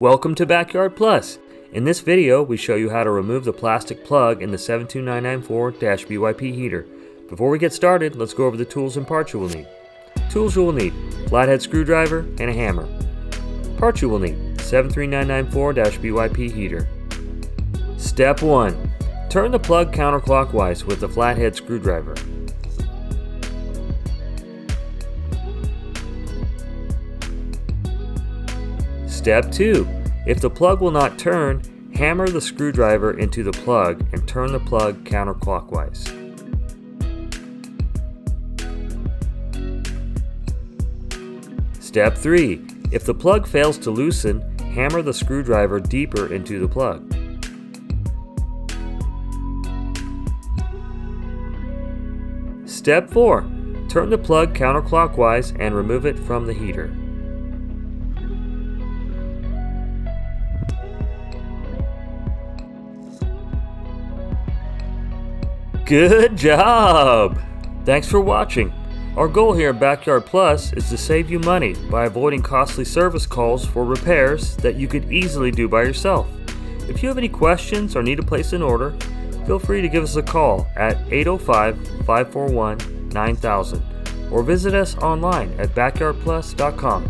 Welcome to Backyard Plus. In this video, we show you how to remove the plastic plug in the 72994-BYP heater. Before we get started, let's go over the tools and parts you will need. Tools you will need: flathead screwdriver and a hammer. Parts you will need: 73994-BYP heater. Step 1. Turn the plug counterclockwise with the flathead screwdriver. Step 2. If the plug will not turn, hammer the screwdriver into the plug and turn the plug counterclockwise. Step 3. If the plug fails to loosen, hammer the screwdriver deeper into the plug. Step 4. Turn the plug counterclockwise and remove it from the heater. Good job! Thanks for watching. Our goal here at Backyard Plus is to save you money by avoiding costly service calls for repairs that you could easily do by yourself. If you have any questions or need to place an order, feel free to give us a call at 805-541-9000 or visit us online at backyardplus.com.